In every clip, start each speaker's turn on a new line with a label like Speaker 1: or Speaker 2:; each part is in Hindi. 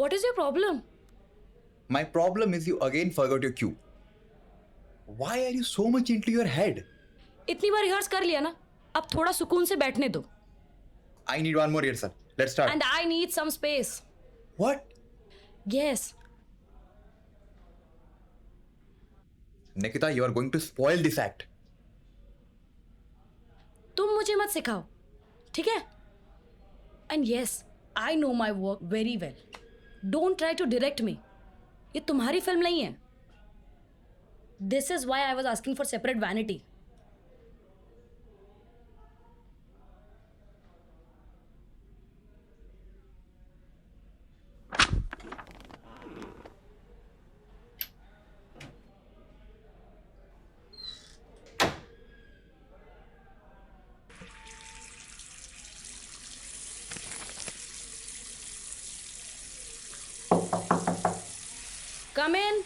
Speaker 1: What is your problem?
Speaker 2: My problem is you again forgot your cue. Why are you so much into your head?
Speaker 1: इतनी बार रिहर्स कर लिया ना, अब थोड़ा सुकून से बैठने दो.
Speaker 2: I need one more rehearsal. Let's start.
Speaker 1: And I need some space.
Speaker 2: What?
Speaker 1: Yes.
Speaker 2: Nikita, you are going to spoil this act.
Speaker 1: तुम मुझे मत सिखाओ, ठीक है? And yes, I know my work very well. Don't try to direct me. ये तुम्हारी फिल्म नहीं है. This is why I was asking for separate vanity. Come in.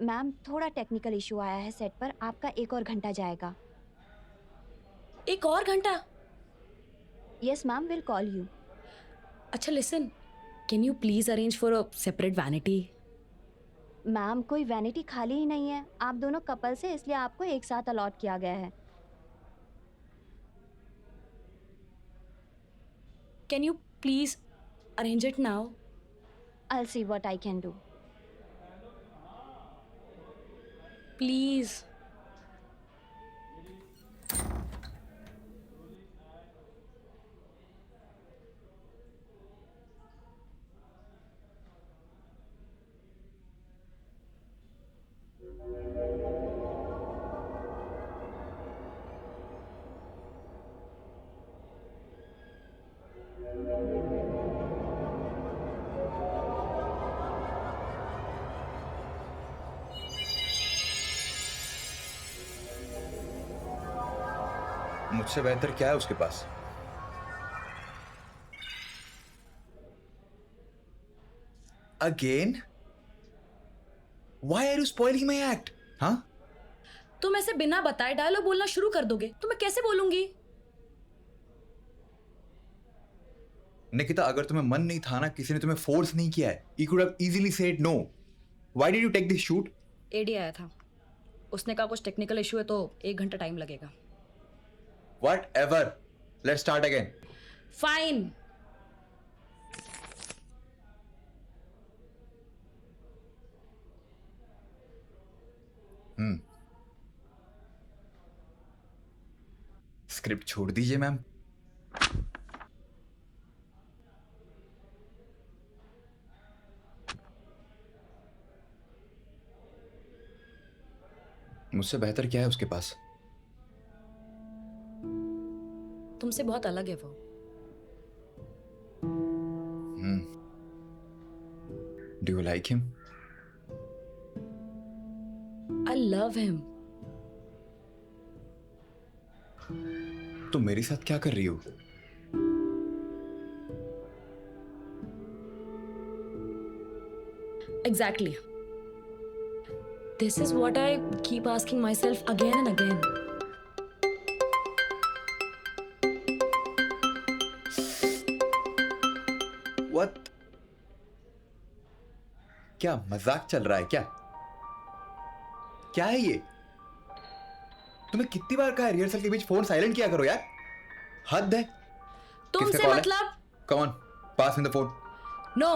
Speaker 3: Ma'am थोड़ा टेक्निकल इशू आया है सेट पर. आपका 1 और घंटा जाएगा.
Speaker 1: एक और घंटा?
Speaker 3: Yes ma'am, will call you.
Speaker 1: अच्छा listen, can you please arrange for a separate vanity?
Speaker 3: Ma'am कोई वैनिटी खाली ही नहीं है. आप दोनों कपल से, इसलिए आपको एक साथ अलॉट किया गया है.
Speaker 1: Can you please arrange it now?
Speaker 3: I'll see what I can do.
Speaker 1: Please.
Speaker 2: मुझसे बेहतर क्या है उसके पास? Again? Why are you spoiling my act? हाँ?
Speaker 1: तुम ऐसे बिना बताए डायलॉग बोलना शुरू कर दोगे तो मैं कैसे बोलूंगी?
Speaker 2: निकिता, अगर तुम्हें मन नहीं था ना, किसी ने तुम्हें फोर्स नहीं किया है. You could have easily said no. Why did you take this shoot?
Speaker 1: AD आया था, उसने कहा कुछ टेक्निकल इशू है तो 1 घंटा टाइम लगेगा.
Speaker 2: Whatever. Let's start again.
Speaker 1: Fine.
Speaker 2: Script छोड़ दीजिए मैम. मुझसे बेहतर क्या है उसके पास?
Speaker 1: तुमसे बहुत अलग है वो.
Speaker 2: Do you like him?
Speaker 1: I love him.
Speaker 2: तुम मेरे साथ क्या कर रही हो?
Speaker 1: Exactly. This is what I keep asking myself again and again.
Speaker 2: What? क्या मजाक चल रहा है क्या? क्या है ये? तुम्हें कितनी बार कहा है रिहर्सल के बीच फोन साइलेंट किया करो यार. हद है.
Speaker 1: तुमसे मतलब?
Speaker 2: Come on, pass me the phone.
Speaker 1: No.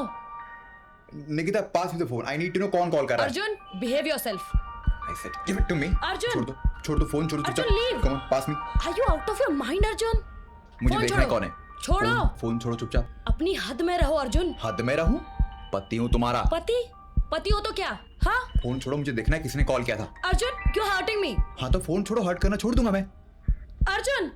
Speaker 2: Nikita, pass me the phone. I need to know कौन कॉल कर रहा है.
Speaker 1: Arjun, behave yourself.
Speaker 2: I said, give it to me.
Speaker 1: Arjun.
Speaker 2: छोड़ दो फोन, छोड़ दो.
Speaker 1: Arjun, leave.
Speaker 2: Come on, pass me.
Speaker 1: Are you out of your mind, Arjun?
Speaker 2: मुझे
Speaker 1: फोन
Speaker 2: देखना है
Speaker 1: छोड़ो.
Speaker 2: कौन है.
Speaker 1: छोड़ो.
Speaker 2: फोन छोड़ो चुपचाप.
Speaker 1: अपनी हद में रहो अर्जुन.
Speaker 2: हद में रहूं? पति हूं तुम्हारा.
Speaker 1: पति हो तो क्या? हाँ?
Speaker 2: फोन छोड़ो, मुझे देखना है किसने कॉल किया था.
Speaker 1: अर्जुन, क्यों हर्टिंग मी?
Speaker 2: हाँ तो फोन छोड़ो, हर्ट करना छोड़ दूंगा मैं.
Speaker 1: अर्जुन.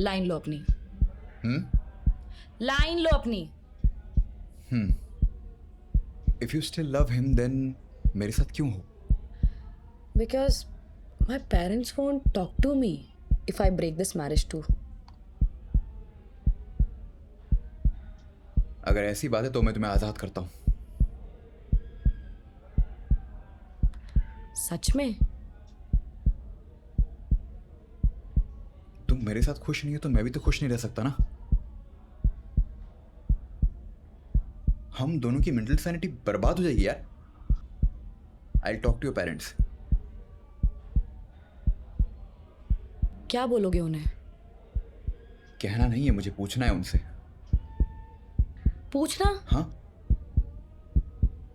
Speaker 1: लाइन लो अपनी,
Speaker 2: हम्म
Speaker 1: लाइन लो अपनी।
Speaker 2: If you still love him then मेरे साथ क्यों हो?
Speaker 1: Because my parents won't talk to me if I break this marriage too.
Speaker 2: अगर ऐसी बात है तो मैं तुम्हें आजाद करता हूं।
Speaker 1: सच में?
Speaker 2: तुम मेरे साथ खुश नहीं हो तो मैं भी तो खुश नहीं रह सकता ना। हम दोनों की मेंटल सैनिटी बर्बाद हो जाएगी यार। I talk to your parents.
Speaker 1: क्या बोलोगे उन्हें?
Speaker 2: कहना नहीं है, मुझे पूछना है उनसे।
Speaker 1: पूछना?
Speaker 2: हाँ,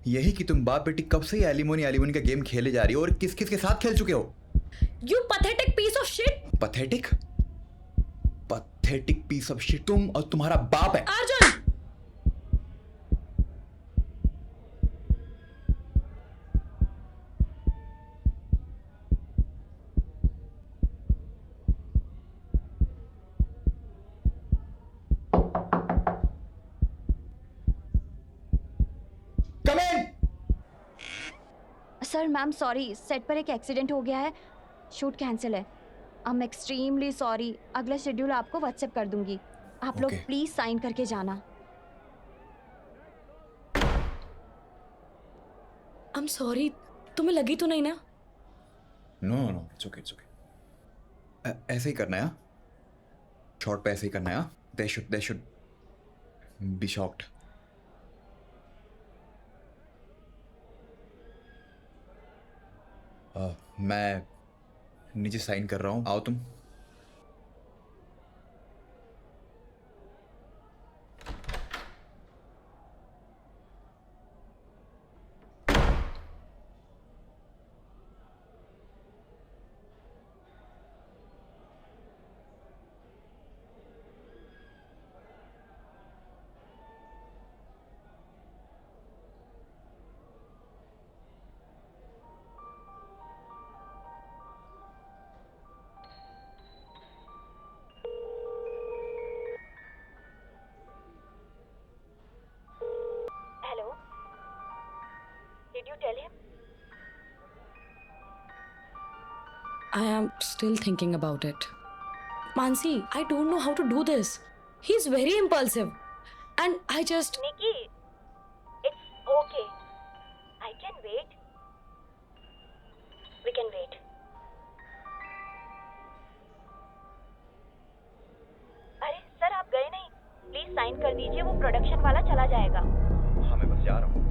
Speaker 2: यही कि तुम बाप बेटी कब से एलिमोनी एलिमोनी का गेम खेले जा रही हो और किस किस के साथ खेल चुके हो।
Speaker 1: You pathetic piece of shit.
Speaker 2: Pathetic? Pathetic piece of shit तुम और तुम्हारा बाप है।
Speaker 1: Arjun!
Speaker 2: Come in.
Speaker 3: Sir ma'am sorry, set पर एक एक्सीडेंट हो गया है, शूट कैंसिल है। I am extremely sorry. अगला शेड्यूल आपको व्हाट्सएप कर दूंगी, आप लोग
Speaker 2: Okay.
Speaker 3: प्लीज साइन करके जाना।
Speaker 1: आई एम सॉरी, तुम्हें लगी तो नहीं ना?
Speaker 2: No no, it's okay, it's okay. ऐसे ही करना है। शॉर्ट पे ऐसे ही करना है। They should be shocked. मैं नीचे साइन कर रहा हूँ, आओ तुम।
Speaker 3: Hello, did you tell him?
Speaker 1: I am still thinking about it. Mansi, I don't know how to do this. He's very impulsive. And I just.
Speaker 3: Nikki, it's okay. I can wait. We can wait. अरे सर आप गए नहीं, प्लीज साइन कर दीजिए, वो प्रोडक्शन वाला चला जाएगा।
Speaker 2: हाँ, मैं बस जा रहा हूँ।